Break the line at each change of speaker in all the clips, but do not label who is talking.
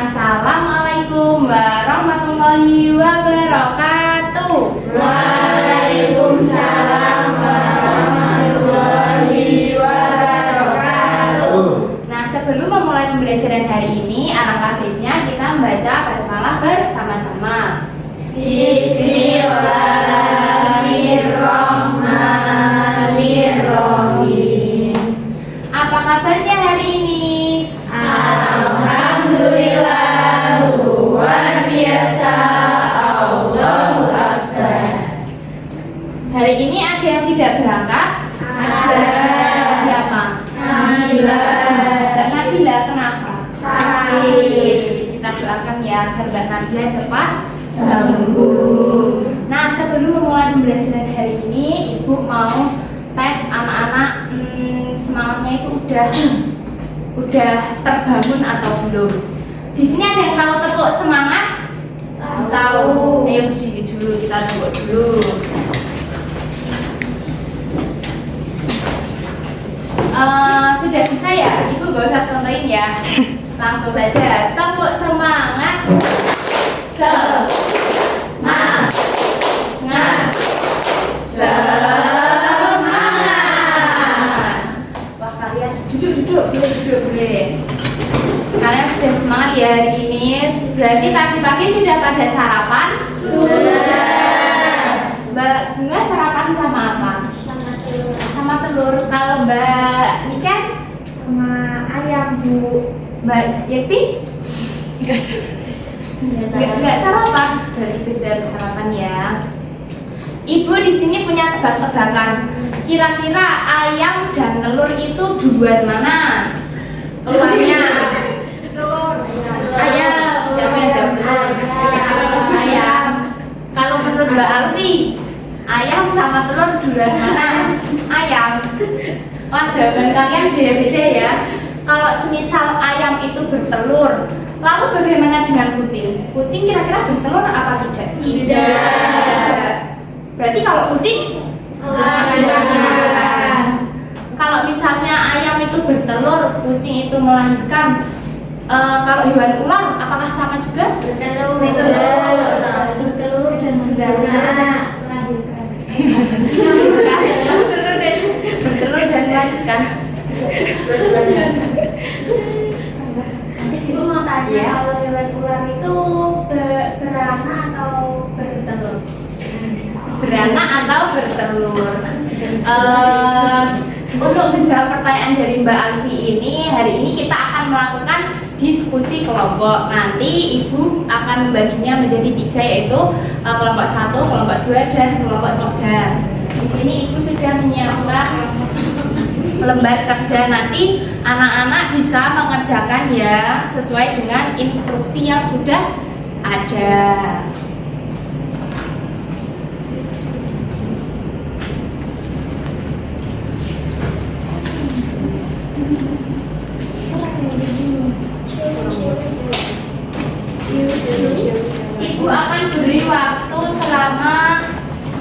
Assalamualaikum warahmatullahi wabarakatuh.
Waalaikumsalam warahmatullahi wabarakatuh.
Nah, sebelum memulai pembelajaran hari ini, alangkah baiknya kita membaca basmalah bersama-sama. Bismillahirrahmanirrahim. Apa kabarnya hari ini?
Alhamdulillah, luar biasa. Allahu Akbar.
Hari ini ada yang tidak berangkat?
Ada.
Siapa?
Nabila.
Nabila, kenapa?
Sakit.
Kita doakan ya agar Mbak Nabila cepat
Sembuh.
Nah, sebelum memulai pembelajaran hari ini, Ibu mau tes anak-anak semangatnya itu udah terbangun atau belum. Di sini ada yang tahu tepuk semangat?
Tahu.
Ayo berdiri dulu, kita tepuk dulu. Sudah bisa ya? Ibu gak usah contohin ya. Langsung saja tepuk semangat. Semangat. Wah, kalian duduk boleh. Kalian sudah semangat ya hari ini. Berarti tadi pagi sudah pada sarapan?
Sudah.
Mbak Bunga sarapan sama apa? Sama telur. Kalau Mbak Nika?
Sama ayam, Bu.
Mbak Yeti? Enggak sarapan. Berarti bisa sarapan ya. Ibu di sini punya tebak-tebakan. Kira-kira ayam dan telur itu duluan mana? Keluarnya?
Telur.
Ayam. Siapa yang jawab telur? Ayam. Kalau menurut Mbak Alfi, ayam sama telur duluan mana? Ayam. Wah, jawaban kalian beda-beda ya. Kalau semisal ayam itu bertelur, lalu bagaimana dengan kucing? Kucing kira-kira bertelur apa tidak?
Tidak.
Berarti kalau kucing?
Melahirkan.
Kalau misalnya ayam itu bertelur, kucing itu melahirkan. Kalau hewan ular, apakah sama juga?
Bertelur.
Bertelur dan beranak.
Melahirkan.
Bertelur dan melahirkan.
Ibu mau tanya,
Iya.
kalau hewan ular itu beranak atau bertelur?
Beranak atau bertelur? Untuk menjawab pertanyaan dari Mbak Alfi ini, hari ini kita akan melakukan diskusi kelompok. Nanti Ibu akan membaginya menjadi 3, yaitu kelompok 1, kelompok 2, dan kelompok 3. Di sini Ibu sudah menyiapkan lembar kerja. Nanti anak-anak bisa mengerjakan ya sesuai dengan instruksi yang sudah ada. Ibu akan beri waktu selama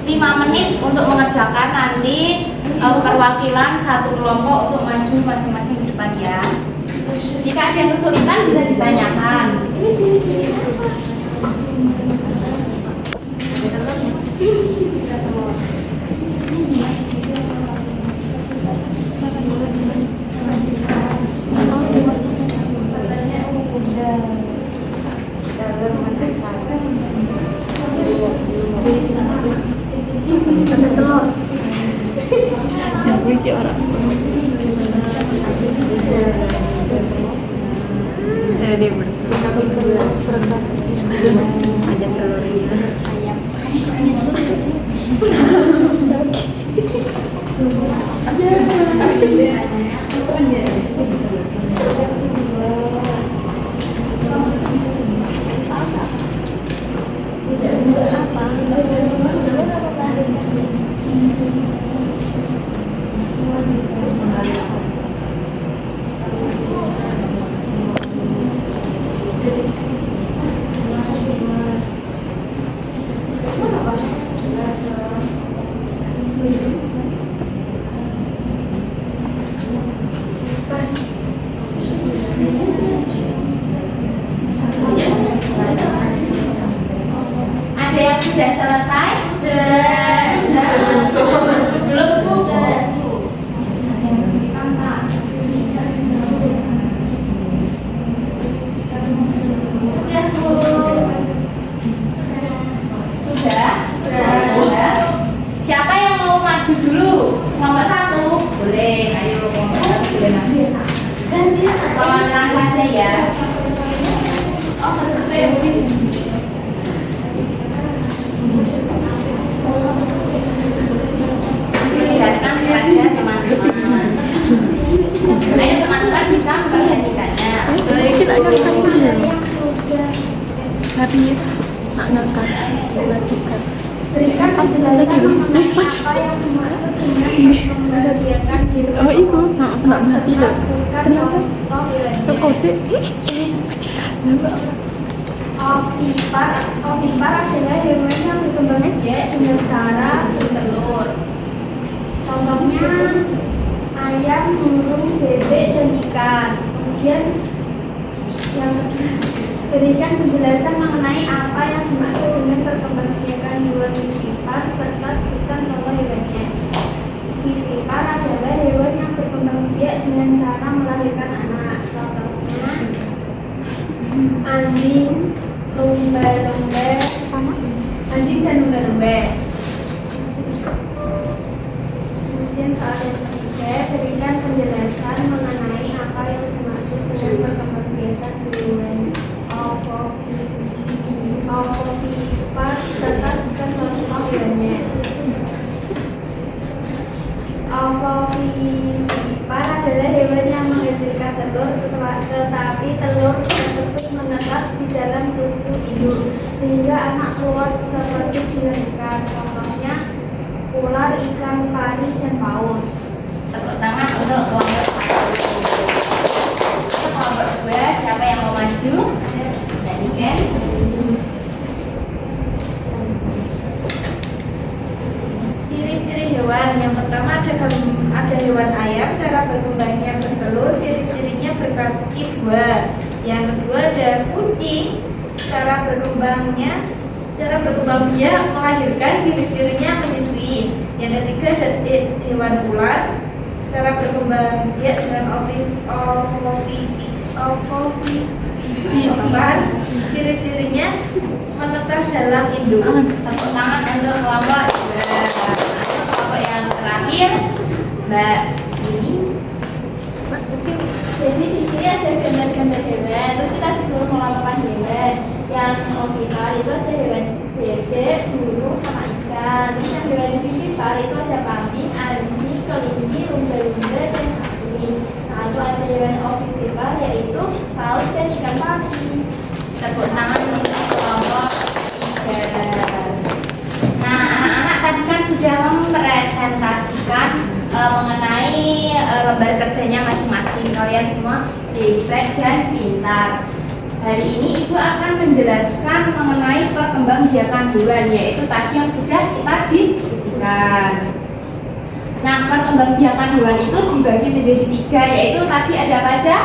5 menit untuk mengerjakan. Nanti perwakilan satu kelompok untuk maju masing-masing di depan ya. Jika ada yang kesulitan bisa ditanyakan. Ada telurnya, sayap. sudah selesai? Belum Bu. Sudah Bu. Sudah. Siapa yang mau maju dulu? Nomor 1. Boleh. Ayo nomor 1 boleh maju. Kawan saja ya. Oh, sesuai perlihatkan kepada teman-teman. Ayo teman-teman bisa memperhatikannya.
Kita akan tapi maknakan perhatikan.
Berikan penjelasan mengenai apa yang dimaksud dengan membahagiakan diri.
Oh ibu, nak mati lah. Kenapa? Kok sih?
Ovipar adalah hewan yang berkembang biak dengan cara bertelur. Contohnya ayam, burung, bebek, dan ikan. Kemudian yang berikan penjelasan mengenai apa yang dimaksud dengan perkembangbiakan hewan ovipar serta sebutkan contoh hewannya. Ovipar adalah hewan yang berkembang biak dengan cara melahirkan anak. Contohnya anjing, lumba-lumba, anjing dan lumba-lumba. Kemudian soal yang ketiga, berikan penjelasan mengenai apa yang dimaksud dengan perkembangbiakan hewan ovipar serta sebutkan contoh hewannya. Ovipar adalah hewan yang menghasilkan telur, tetapi telur tersebut menetas di dalam tubuh induk sehingga anak keluar seperti dilahirkan. Contohnya ular, ikan pari, dan paus.
Tepuk tangan untuk kelompok 1. Ayo kelompok 2, siapa yang mau maju? Tadi kan?
Ciri-ciri hewan yang pertama ada hewan ayam, cara berkembangnya bertelur, ciri-cirinya berkaki 2. Yang kedua ada kucing, cara berkembang biak melahirkan, ciri-cirinya menyusui. Yang ketiga ada hewan ular, cara berkembang biak dengan ovipar, ciri-cirinya menetas dalam induk.
Tepuk tangan untuk kelompok 2. Kelompok yang terakhir, Mbak sini.
Jadi di sini ada gambar-gambar hewan, terus kita disuruh melakukan hewan. Yang ovipar itu ada hewan bebek, burung, sama ikan. Terus yang hewan vivipar itu ada kambing, anjing, kelinci, lumba-lumba, dan sapi. Nah itu ada hewan ovipar yaitu paus dan ikan pari.
Tepuk tangan untuk kelompok 3. Nah, anak-anak tadi kan sudah mempresentasikan mengenai lembar kerjanya masing-masing. Kalian semua hebat dan pintar. Hari ini Ibu akan menjelaskan mengenai perkembangbiakan hewan, yaitu tadi yang sudah kita diskusikan. Nah, perkembangbiakan hewan itu dibagi menjadi 3, yaitu tadi ada apa aja?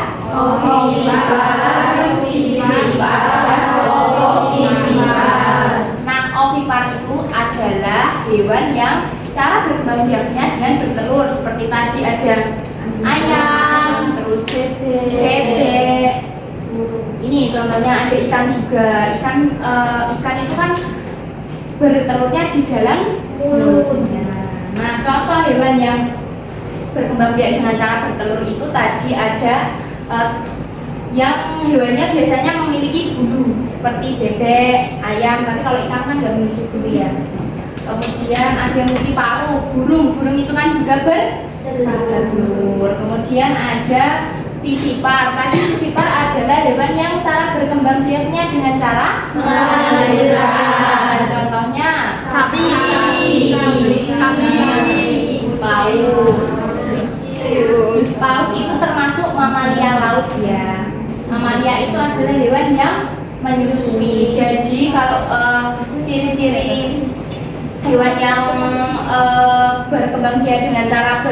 Nah, ovipar itu adalah hewan yang cara berkembang biaknya dengan bertelur. Seperti tadi ada ayam, terus bebek. Ini contohnya ada ikan juga. Ikan itu kan bertelurnya di dalam mulutnya. Nah, contoh hewan yang berkembang biak dengan cara bertelur itu tadi ada yang hewannya biasanya memiliki bulu seperti bebek, ayam, tapi kalau ikan kan nggak memiliki bulu ya. Kemudian ada yang memiliki paruh, burung itu kan juga bertelur. Kemudian ada vivipar. Tadi vivipar adalah hewan yang cara berkembang biaknya dengan cara melahirkan. Contohnya
Sapi,
kambing, paus. Paus itu termasuk mamalia laut ya. Mamalia itu adalah hewan yang menyusui. Jadi kalau ciri-ciri hewan yang berkembang biak dengan cara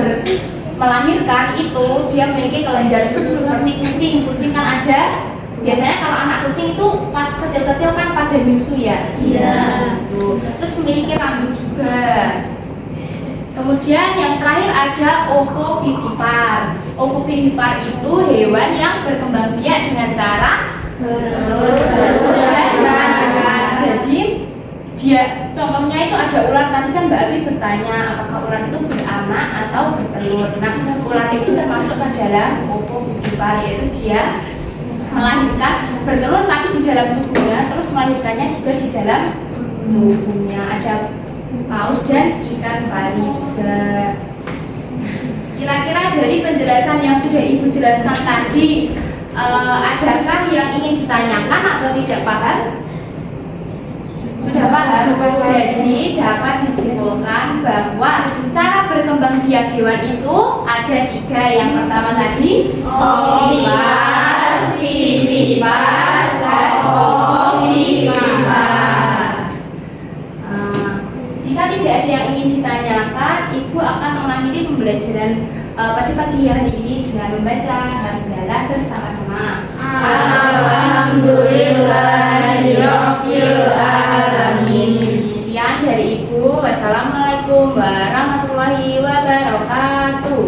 melahirkan itu dia memiliki kelenjar susu seperti kucing. Kucing kan ada. Biasanya kalau anak kucing itu pas kecil-kecil kan pada pada nyusu ya?
Iya.
Gitu. Terus memiliki rambut juga. Kemudian yang terakhir ada ovovivipar. Ovovivipar itu hewan yang berkembang biak dengan cara bertelur dan mengandung. Jadi dia contohnya itu ada ular, tadi kan Mbak Alfi bertanya apakah ular itu beranak atau bertelur. Nah, ular itu termasuk ke dalam ovovivipar, yaitu dia melahirkan bertelur tapi di dalam tubuhnya, terus melahirkannya juga di dalam tubuhnya. Ada paus dan ikan pari juga. Kira-kira dari penjelasan yang sudah Ibu jelaskan tadi, adakah yang ingin ditanyakan atau tidak paham? Sudah paham? Jadi dapat disimpulkan bahwa cara berkembang biak hewan itu ada 3. Yang pertama tadi ovipar, vivipar, dan ovovivipar. Jika tidak ada yang ingin ditanyakan, Ibu akan mengakhiri pembelajaran pada pagi hari ini dengan membaca hamdalah bersama-sama.
Alhamdulillahirabbil alamin.
Sekian dari Ibu. Wassalamualaikum warahmatullahi wabarakatuh.